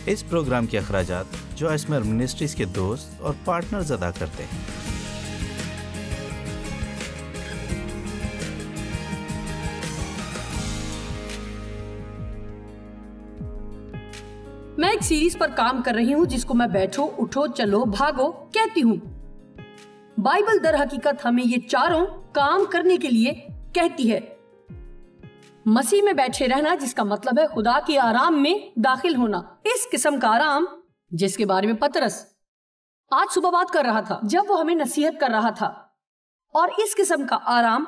اس programme کے اخراجات جو اسمر منسٹریز کے دوست اور پارٹنرز ادا کرتے ہیں۔ میں ایک سیریز پر کام کر رہی ہوں جس کو میں بیٹھو، اٹھو، چلو، بھاگو کہتی ہوں۔ بائبل در حقیقت ہمیں یہ چاروں کام کرنے کے لیے کہتی ہے۔ مسیح میں بیٹھے رہنا جس کا مطلب ہے خدا کے آرام میں داخل ہونا، اس قسم کا آرام جس کے بارے میں پترس آج صبح بات کر رہا تھا جب وہ ہمیں نصیحت کر رہا تھا۔ اور اس قسم کا آرام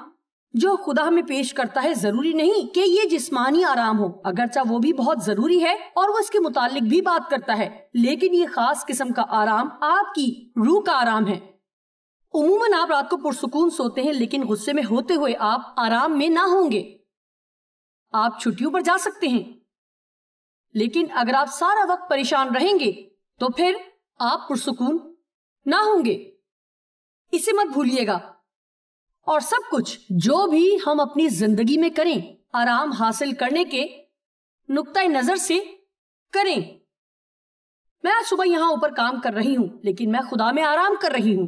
جو خدا ہمیں پیش کرتا ہے ضروری نہیں کہ یہ جسمانی آرام ہو، اگرچہ وہ بھی بہت ضروری ہے اور وہ اس کے متعلق بھی بات کرتا ہے، لیکن یہ خاص قسم کا آرام آپ کی روح کا آرام ہے۔ عموماً آپ رات کو پرسکون سوتے ہیں، لیکن غصے میں ہوتے ہوئے آپ آرام میں نہ ہوں گے۔ آپ چھٹیوں پر جا سکتے ہیں، لیکن اگر آپ سارا وقت پریشان رہیں گے تو پھر آپ پرسکون نہ ہوں گے۔ اسے مت بھولیے گا۔ اور سب کچھ جو بھی ہم اپنی زندگی میں کریں آرام حاصل کرنے کے نقطۂ نظر سے کریں۔ میں آج صبح یہاں اوپر کام کر رہی ہوں، لیکن میں خدا میں آرام کر رہی ہوں۔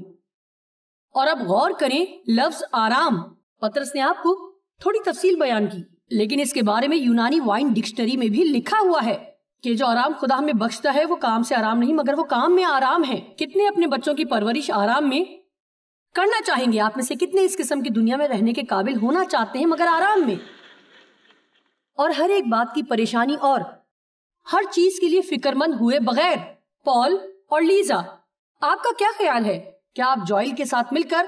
اور اب غور کریں لفظ آرام، پترس نے آپ کو تھوڑی تفصیل بیان کی، لیکن اس کے بارے میں یونانی وائن ڈکشنری میں بھی لکھا ہوا ہے کہ جو آرام خدا ہمیں بخشتا ہے وہ کام سے آرام نہیں مگر وہ کام میں آرام ہے۔ کتنے اپنے بچوں کی پرورش آرام میں کرنا چاہیں گے؟ آپ میں سے کتنے اس قسم کی دنیا میں رہنے کے قابل ہونا چاہتے ہیں مگر آرام میں، اور ہر ایک بات کی پریشانی اور ہر چیز کے لیے فکر مند ہوئے بغیر؟ پال اور لیزا، آپ کا کیا خیال ہے؟ کیا آپ جوائل کے ساتھ مل کر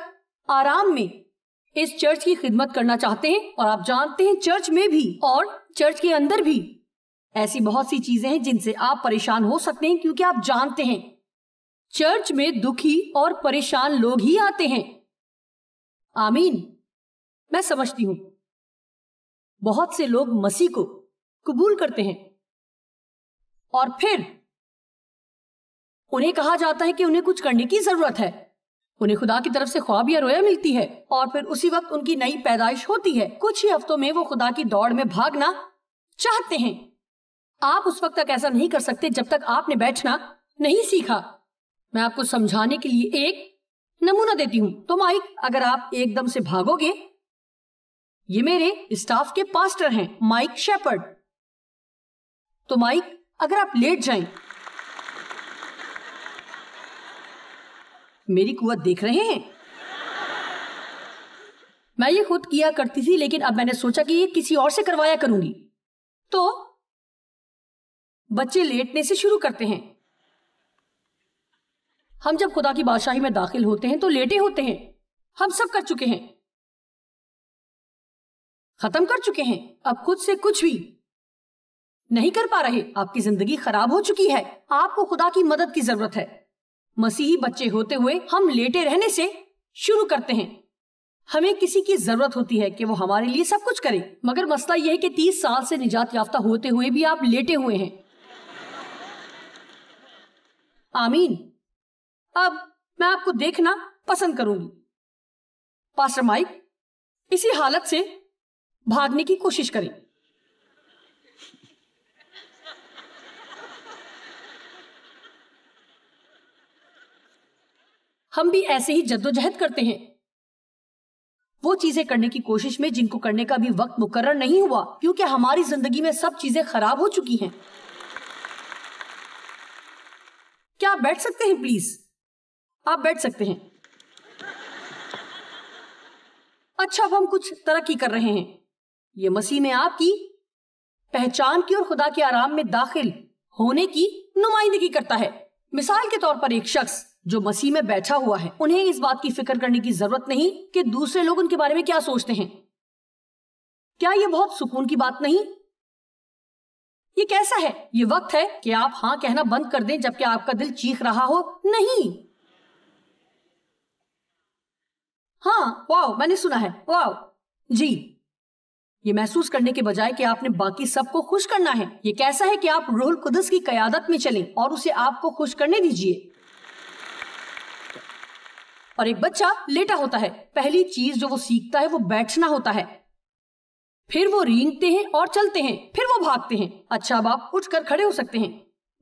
آرام میں اس چرچ کی خدمت کرنا چاہتے ہیں؟ اور آپ جانتے ہیں چرچ میں بھی اور چرچ کے اندر بھی ایسی بہت سی چیزیں ہیں جن سے آپ پریشان ہو سکتے ہیں، کیونکہ آپ جانتے ہیں چرچ میں دکھی اور پریشان لوگ ہی آتے ہیں۔ آمین۔ میں سمجھتی ہوں بہت سے لوگ مسیح کو قبول کرتے ہیں اور پھر انہیں کہا جاتا ہے کہ انہیں کچھ کرنے کی ضرورت ہے، انہیں خدا کی طرف سے خواب یا رویا ملتی ہے اور پھر اسی وقت ان کی نئی پیدائش ہوتی ہے۔ کچھ ہی ہفتوں میں وہ خدا کی دوڑ میں بھاگنا چاہتے ہیں۔ آپ اس وقت تک ایسا نہیں کر سکتے جب تک آپ نے بیٹھنا نہیں سیکھا۔ میں آپ کو سمجھانے کے لیے ایک نمونہ دیتی ہوں۔ تو مائک، اگر آپ ایک دم سے بھاگو گے، یہ میرے اسٹاف کے پاسٹر ہیں، مائک شیپرڈ۔ تو مائک، اگر آپ لیٹ جائیں، میری قوت دیکھ رہے ہیں؟ میں یہ خود کیا کرتی تھی، لیکن اب میں نے سوچا کہ یہ کسی اور سے کروایا کروں گی۔ تو بچے لیٹنے سے شروع کرتے ہیں۔ ہم جب خدا کی بادشاہی میں داخل ہوتے ہیں تو لیٹے ہوتے ہیں۔ ہم سب کر چکے ہیں، ختم کر چکے ہیں، اب خود سے کچھ بھی نہیں کر پا رہے۔ آپ کی زندگی خراب ہو چکی ہے، آپ کو خدا کی مدد کی ضرورت ہے۔ مسیحی بچے ہوتے ہوئے ہم لیٹے رہنے سے شروع کرتے ہیں۔ ہمیں کسی کی ضرورت ہوتی ہے کہ وہ ہمارے لیے سب کچھ کرے، مگر مسئلہ یہ ہے کہ 30 سال سے نجات یافتہ ہوتے ہوئے بھی آپ لیٹے ہوئے ہیں۔ آمین۔ اب میں آپ کو دیکھنا پسند کروں گی۔ پاسٹر مائک، اسی حالت سے بھاگنے کی کوشش کریں۔ ہم بھی ایسے ہی جدوجہد کرتے ہیں، وہ چیزیں کرنے کی کوشش میں جن کو کرنے کا بھی وقت مقرر نہیں ہوا، کیونکہ ہماری زندگی میں سب چیزیں خراب ہو چکی ہیں۔ کیا آپ بیٹھ سکتے ہیں پلیز؟ آپ بیٹھ سکتے ہیں۔ اچھا، اب ہم کچھ ترقی کر رہے ہیں۔ یہ مسیح میں آپ کی پہچان کی اور خدا کے آرام میں داخل ہونے کی نمائندگی کرتا ہے۔ مثال کے طور پر ایک شخص جو مسیح میں بیٹھا ہوا ہے، انہیں اس بات کی فکر کرنے کی ضرورت نہیں کہ دوسرے لوگ ان کے بارے میں کیا سوچتے ہیں۔ کیا یہ بہت سکون کی بات نہیں؟ یہ کیسا ہے؟ یہ وقت ہے کہ آپ ہاں کہنا بند کر دیں جبکہ آپ کا دل چیخ رہا ہو نہیں۔ ہاں، واو، میں نے سنا ہے، واو، جی۔ یہ محسوس کرنے کے بجائے کہ آپ نے باقی سب کو خوش کرنا ہے، یہ کیسا ہے کہ آپ روح القدس کی قیادت میں چلیں اور اسے آپ کو خوش کرنے دیجئے۔ اور ایک بچہ لیٹا ہوتا ہے، پہلی چیز جو وہ سیکھتا ہے وہ بیٹھنا ہوتا ہے، پھر وہ رینگتے ہیں اور چلتے ہیں، پھر وہ بھاگتے ہیں۔ اچھا، اب آپ اٹھ کر کھڑے ہو سکتے ہیں۔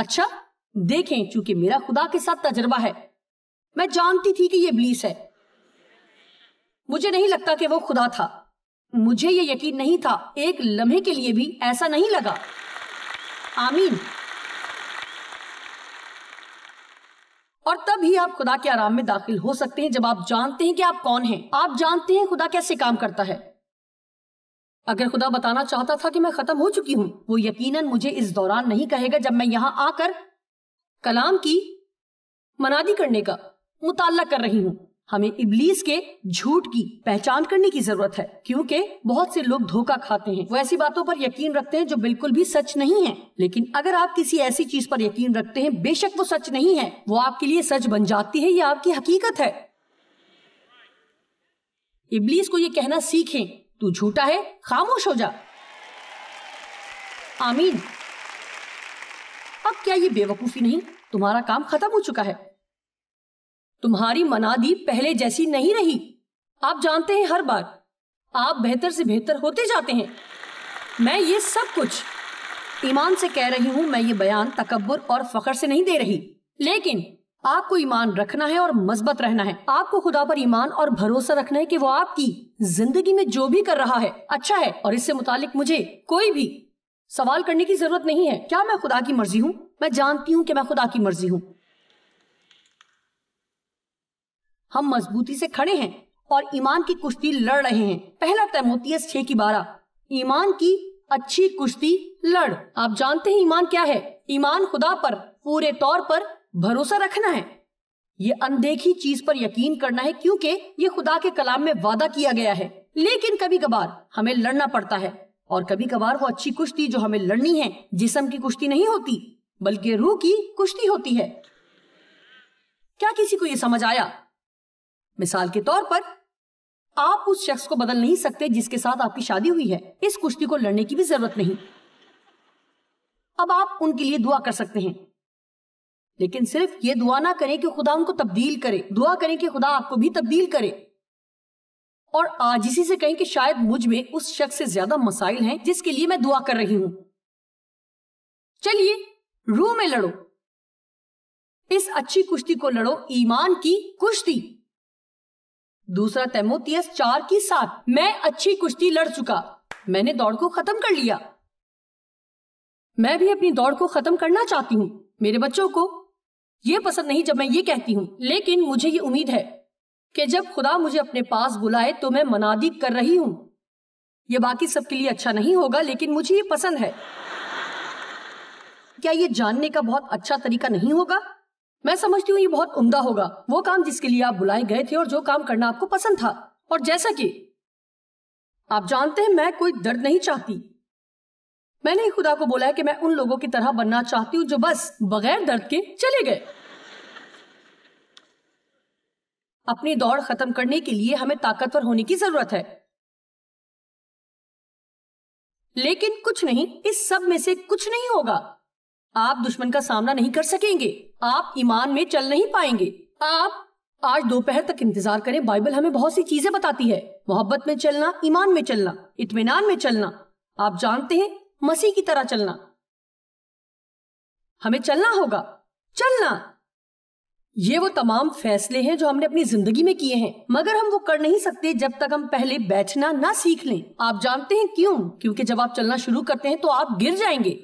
اچھا دیکھیں، چونکہ میرا خدا کے ساتھ تجربہ ہے، میں جانتی تھی کہ یہ ابلیس ہے. مجھے نہیں لگتا کہ وہ خدا تھا. مجھے یہ یقین نہیں تھا، ایک لمحے کے لیے بھی ایسا نہیں لگا. آمین. اور تب ہی آپ خدا کے آرام میں داخل ہو سکتے ہیں جب آپ جانتے ہیں کہ آپ کون ہیں. آپ جانتے ہیں خدا کیسے کام کرتا ہے. اگر خدا بتانا چاہتا تھا کہ میں ختم ہو چکی ہوں، وہ یقیناً مجھے اس دوران نہیں کہے گا جب میں یہاں آ کر کلام کی منادی کرنے کا مطالعہ کر رہی ہوں. ہمیں ابلیس کے جھوٹ کی پہچان کرنے کی ضرورت ہے، کیونکہ بہت سے لوگ دھوکہ کھاتے ہیں. وہ ایسی باتوں پر یقین رکھتے ہیں جو بالکل بھی سچ نہیں ہیں. لیکن اگر آپ کسی ایسی چیز پر یقین رکھتے ہیں، بے شک وہ سچ نہیں ہے، وہ آپ کے لیے سچ بن جاتی ہے. یہ آپ کی حقیقت ہے. ابلیس کو یہ کہنا سیکھیں، تو جھوٹا ہے، خاموش ہو جا. آمین. اب کیا یہ بے وقوفی نہیں؟ تمہارا کام ختم ہو چکا ہے. تمہاری منادی پہلے جیسی نہیں رہی. آپ جانتے ہیں ہر بار آپ بہتر سے بہتر ہوتے جاتے ہیں. میں یہ سب کچھ ایمان سے کہہ رہی ہوں. میں یہ بیان تکبر اور فخر سے نہیں دے رہی، لیکن آپ کو ایمان رکھنا ہے اور مثبت رہنا ہے. آپ کو خدا پر ایمان اور بھروسہ رکھنا ہے کہ وہ آپ کی زندگی میں جو بھی کر رہا ہے اچھا ہے. اور اس سے متعلق مجھے کوئی بھی سوال کرنے کی ضرورت نہیں ہے. کیا میں خدا کی مرضی ہوں؟ میں جانتی ہوں کہ میں خدا کی مرضی ہوں. ہم مضبوطی سے کھڑے ہیں اور ایمان کی کشتی لڑ رہے ہیں. پہلا تیموتھیوس 6:12. ایمان کی اچھی کشتی لڑ. آپ جانتے ہیں ایمان کیا ہے؟ ایمان خدا پر پورے طور پر بھروسہ رکھنا ہے. یہ اندیکھی چیز پر یقین کرنا ہے، کیونکہ یہ خدا کے کلام میں وعدہ کیا گیا ہے. لیکن کبھی کبھار ہمیں لڑنا پڑتا ہے، اور کبھی کبھار وہ اچھی کشتی جو ہمیں لڑنی ہے جسم کی کشتی نہیں ہوتی بلکہ روح کی کشتی ہوتی ہے. کیا کسی کو یہ سمجھ آیا؟ مثال کے طور پر آپ اس شخص کو بدل نہیں سکتے جس کے ساتھ آپ کی شادی ہوئی ہے. اس کشتی کو لڑنے کی بھی ضرورت نہیں. اب آپ ان کے لیے دعا کر سکتے ہیں، لیکن صرف یہ دعا نہ کریں کہ خدا ان کو تبدیل کرے. دعا کریں کہ خدا آپ کو بھی تبدیل کرے، اور عاجزی سے کہیں کہ شاید مجھ میں اس شخص سے زیادہ مسائل ہیں جس کے لیے میں دعا کر رہی ہوں. چلیے روح میں لڑو. اس اچھی کشتی کو لڑو، ایمان کی کشتی. دوسرا تیموتھیوس 4:7. میں اچھی کشتی لڑ چکا، میں نے دوڑ کو ختم کر لیا. میں بھی اپنی دوڑ کو ختم کرنا چاہتی ہوں. میرے بچوں کو یہ پسند نہیں جب میں یہ کہتی ہوں، لیکن مجھے یہ امید ہے کہ جب خدا مجھے اپنے پاس بلائے تو میں منادی کر رہی ہوں. یہ باقی سب کے لیے اچھا نہیں ہوگا، لیکن مجھے یہ پسند ہے. کیا یہ جاننے کا بہت اچھا طریقہ نہیں ہوگا؟ میں سمجھتی ہوں یہ بہت عمدہ ہوگا. وہ کام جس کے لیے آپ بلائے گئے تھے اور جو کام کرنا آپ کو پسند تھا. اور جیسا کہ آپ جانتے ہیں میں کوئی درد نہیں چاہتی. میں نے خدا کو بولا ہے کہ میں ان لوگوں کی طرح بننا چاہتی ہوں جو بس بغیر درد کے چلے گئے. اپنی دوڑ ختم کرنے کے لیے ہمیں طاقتور ہونے کی ضرورت ہے، لیکن کچھ نہیں، اس سب میں سے کچھ نہیں ہوگا. آپ دشمن کا سامنا نہیں کر سکیں گے. آپ ایمان میں چل نہیں پائیں گے. آپ آج دوپہر تک انتظار کریں. بائبل ہمیں بہت سی چیزیں بتاتی ہے. محبت میں چلنا، ایمان میں چلنا، اطمینان میں چلنا. آپ جانتے ہیں مسیح کی طرح چلنا. ہمیں چلنا ہوگا. چلنا، یہ وہ تمام فیصلے ہیں جو ہم نے اپنی زندگی میں کیے ہیں، مگر ہم وہ کر نہیں سکتے جب تک ہم پہلے بیٹھنا نہ سیکھ لیں. آپ جانتے ہیں کیوں؟ کیونکہ جب آپ چلنا شروع کرتے ہیں تو آپ گر جائیں گے.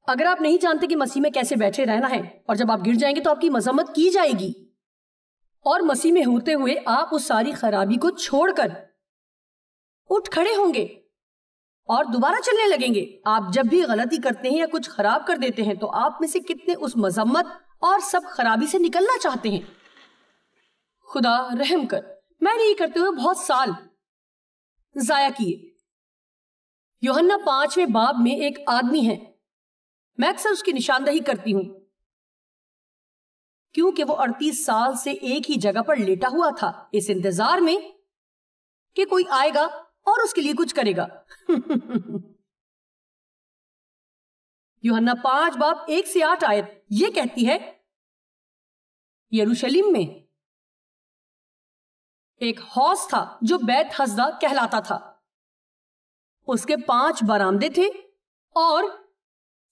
اگر آپ نہیں جانتے کہ مسیح میں کیسے بیٹھے رہنا ہے، اور جب آپ گر جائیں گے تو آپ کی مذمت کی جائے گی، اور مسیح میں ہوتے ہوئے آپ اس ساری خرابی کو چھوڑ کر اٹھ کھڑے ہوں گے اور دوبارہ چلنے لگیں گے. آپ جب بھی غلطی کرتے ہیں یا کچھ خراب کر دیتے ہیں تو آپ میں سے کتنے اس مذمت اور سب خرابی سے نکلنا چاہتے ہیں؟ خدا رحم کر. میں نے یہ کرتے ہوئے بہت سال ضائع کیے. یوحنا 5 باب میں ایک آدمی ہے، میں اکثر اس کی نشاندہی کرتی ہوں کیونکہ وہ 38 سال سے ایک ہی جگہ پر لیٹا ہوا تھا، اس انتظار میں کہ کوئی آئے گا اور اس کے لیے کچھ کرے گا. یوحنا 5 باب 1-8 آیت یہ کہتی ہے، یروشلم میں ایک حوض تھا جو بیت حسدہ کہلاتا تھا. اس کے 5 برآمدے تھے اور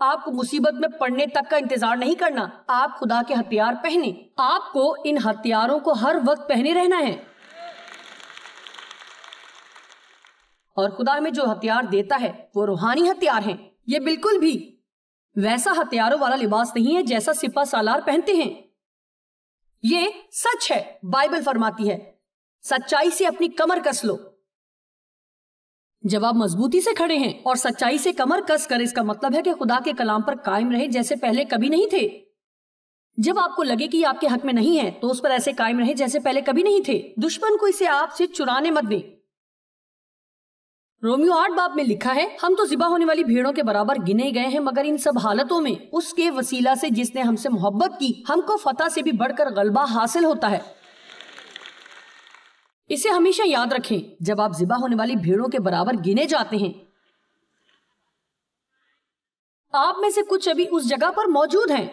آپ کو مصیبت میں پڑنے تک کا انتظار نہیں کرنا. آپ خدا کے ہتھیار پہنے. آپ کو ان ہتھیاروں کو ہر وقت پہنے رہنا ہے. اور خدا ہمیں جو ہتھیار دیتا ہے وہ روحانی ہتھیار ہیں. یہ بالکل بھی ویسا ہتھیاروں والا لباس نہیں ہے جیسا سپہ سالار پہنتے ہیں. یہ سچ ہے. بائبل فرماتی ہے سچائی سے اپنی کمر کس لو. جب آپ مضبوطی سے کھڑے ہیں اور سچائی سے کمر کس کر، اس کا مطلب ہے کہ خدا کے کلام پر قائم رہے جیسے پہلے کبھی نہیں تھے. جب آپ کو لگے کہ یہ آپ کے حق میں نہیں ہے تو اس پر ایسے قائم رہے جیسے پہلے کبھی نہیں تھے. دشمن کو اسے آپ سے چرانے مت دیں. رومیو 8 باب میں لکھا ہے ہم تو ذبح ہونے والی بھیڑوں کے برابر گنے گئے ہیں، مگر ان سب حالتوں میں اس کے وسیلہ سے جس نے ہم سے محبت کی ہم کو فتح سے بھی بڑھ کر غلبہ حاصل ہوتا ہے. اسے ہمیشہ یاد رکھیں جب آپ ذبح ہونے والی بھیڑوں کے برابر گنے جاتے ہیں. آپ میں سے کچھ ابھی اس جگہ پر موجود ہیں.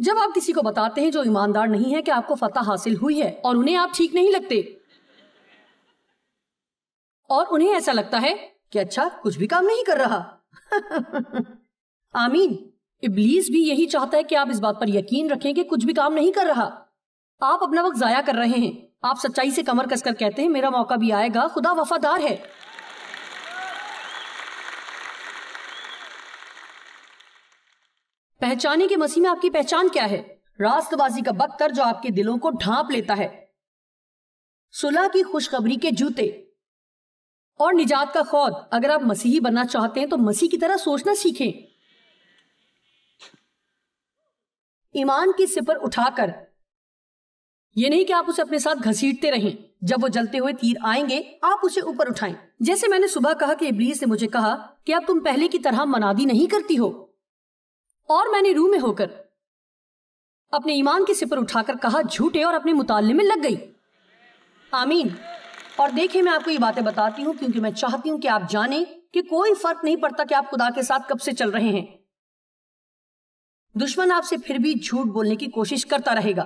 جب آپ کسی کو بتاتے ہیں جو ایماندار نہیں ہے کہ آپ کو فتح حاصل ہوئی ہے اور انہیں آپ ٹھیک نہیں لگتے اور انہیں ایسا لگتا ہے کہ اچھا کچھ بھی کام نہیں کر رہا. آمین. ابلیس بھی یہی چاہتا ہے کہ آپ اس بات پر یقین رکھیں کہ کچھ بھی کام نہیں کر رہا. آپ اپنا وقت ضائع کر رہے ہیں. آپ سچائی سے کمر کس کر کہتے ہیں میرا موقع بھی آئے گا، خدا وفادار ہے. پہچانے کے مسیح میں آپ کی پہچان کیا ہے؟ راست بازی کا بختر جو آپ کے دلوں کو ڈھانپ لیتا ہے، صلح کی خوشخبری کے جوتے اور نجات کا خود. اگر آپ مسیحی بننا چاہتے ہیں تو مسیح کی طرح سوچنا سیکھیں. ایمان کی سپر اٹھا کر، یہ نہیں کہ آپ اسے اپنے ساتھ گھسیٹتے رہیں. جب وہ جلتے ہوئے تیر آئیں گے آپ اسے اوپر اٹھائیں. جیسے میں نے صبح کہا کہ ابلیس نے مجھے کہا کہ اب تم پہلے کی طرح منادی نہیں کرتی ہو، اور میں نے روح میں ہو کر اپنے ایمان کی سپر اٹھا کر کہا جھوٹے، اور اپنے مطالعے میں لگ گئی. آمین. اور دیکھیں میں آپ کو یہ باتیں بتاتی ہوں کیونکہ میں چاہتی ہوں کہ آپ جانیں کہ کوئی فرق نہیں پڑتا کہ آپ خدا کے ساتھ کب سے چل رہے ہیں. دشمن آپ سے پھر بھی جھوٹ بولنے کی کوشش کرتا رہے گا.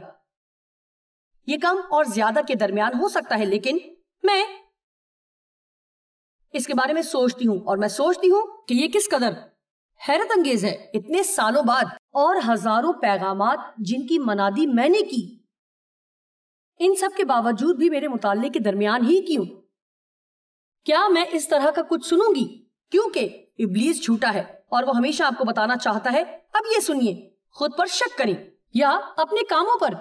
یہ کم اور زیادہ کے درمیان ہو سکتا ہے، لیکن میں اس کے بارے میں سوچتی ہوں اور میں سوچتی ہوں کہ یہ کس قدر حیرت انگیز ہے. اتنے سالوں بعد اور ہزاروں پیغامات جن کی منادی میں نے کی، ان سب کے باوجود بھی میرے مطالعے کے درمیان ہی کیوں؟ کیا میں اس طرح کا کچھ سنوں گی؟ کیونکہ ابلیس جھوٹا ہے اور وہ ہمیشہ آپ کو بتانا چاہتا ہے. اب یہ سنیے، خود پر شک کریں یا اپنے کاموں پر.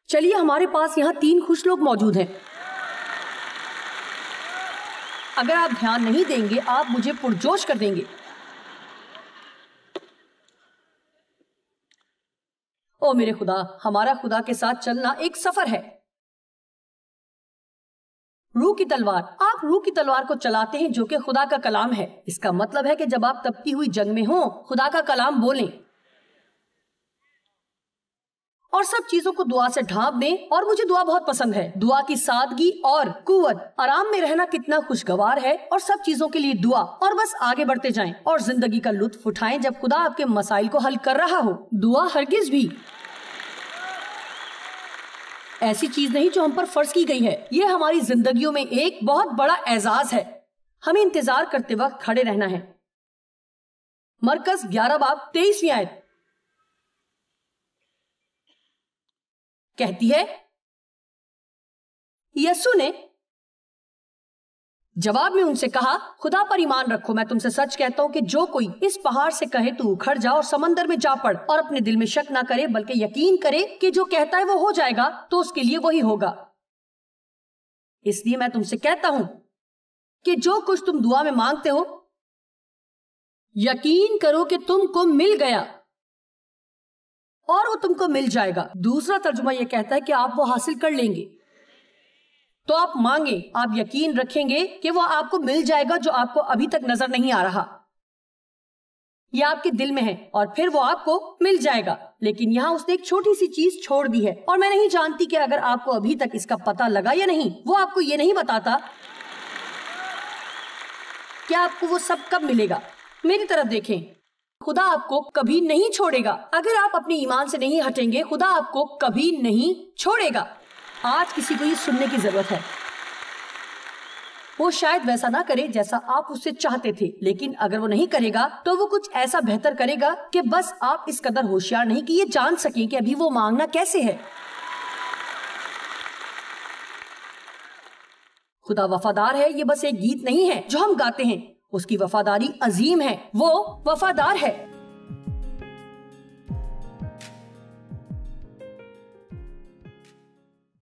چلیے ہمارے پاس یہاں 3 خوش لوگ موجود ہیں. اگر آپ دھیان نہیں دیں گے آپ مجھے پرجوش کر دیں گے. او میرے خدا، ہمارا خدا کے ساتھ چلنا ایک سفر ہے. روح کی تلوار. آپ روح کی تلوار کو چلاتے ہیں جو کہ خدا کا کلام ہے. اس کا مطلب ہے کہ جب آپ تپتی ہوئی جنگ میں ہوں خدا کا کلام بولیں اور سب چیزوں کو دعا سے ڈھانپ دیں. اور مجھے دعا بہت پسند ہے. دعا کی سادگی اور قوت. آرام میں رہنا کتنا خوشگوار ہے، اور سب چیزوں کے لیے دعا، اور بس آگے بڑھتے جائیں اور زندگی کا لطف اٹھائیں جب خدا آپ کے مسائل کو حل کر رہا ہو. دعا ہرگز بھی ایسی چیز نہیں جو ہم پر فرض کی گئی ہے. یہ ہماری زندگیوں میں ایک بہت بڑا اعزاز ہے. ہمیں انتظار کرتے وقت کھڑے رہنا ہے. مرکز 11 باب 23ویں آیت کہتی ہے، یسوع نے جواب میں ان سے کہا خدا پر ایمان رکھو. میں تم سے سچ کہتا ہوں کہ جو کوئی اس پہاڑ سے کہے تو اکھڑ جا اور سمندر میں جا پڑ، اور اپنے دل میں شک نہ کرے بلکہ یقین کرے کہ جو کہتا ہے وہ ہو جائے گا، تو اس کے لیے وہی ہوگا. اس لیے میں تم سے کہتا ہوں کہ جو کچھ تم دعا میں مانگتے ہو یقین کرو کہ تم کو مل گیا اور وہ تم کو مل جائے گا. دوسرا ترجمہ یہ کہتا ہے کہ آپ وہ حاصل کر لیں گے. تو آپ مانگیں، آپ یقین رکھیں گے کہ وہ آپ کو مل جائے گا جو آپ کو ابھی تک نظر نہیں آ رہا. یہ آپ کے دل میں ہے اور پھر وہ آپ کو مل جائے گا. لیکن یہاں اس نے ایک چھوٹی سی چیز چھوڑ دی ہے، اور میں نہیں جانتی کہ اگر آپ کو ابھی تک اس کا پتہ لگا یا نہیں. وہ آپ کو یہ نہیں بتاتا کہ آپ کو وہ سب کب ملے گا. میری طرف دیکھیں، خدا آپ کو کبھی نہیں چھوڑے گا. اگر آپ اپنے ایمان سے نہیں ہٹیں گے خدا آپ کو کبھی نہیں چھوڑے گا. آج کسی کو یہ سننے کی ضرورت ہے. وہ شاید ویسا نہ کرے جیسا آپ اس سے چاہتے تھے، لیکن اگر وہ نہیں کرے گا تو وہ کچھ ایسا بہتر کرے گا کہ بس آپ اس قدر ہوشیار نہیں کہ یہ جان سکیں کہ ابھی وہ مانگنا کیسے ہے۔ خدا وفادار ہے، یہ بس ایک گیت نہیں ہے جو ہم گاتے ہیں، اس کی وفاداری عظیم ہے، وہ وفادار ہے۔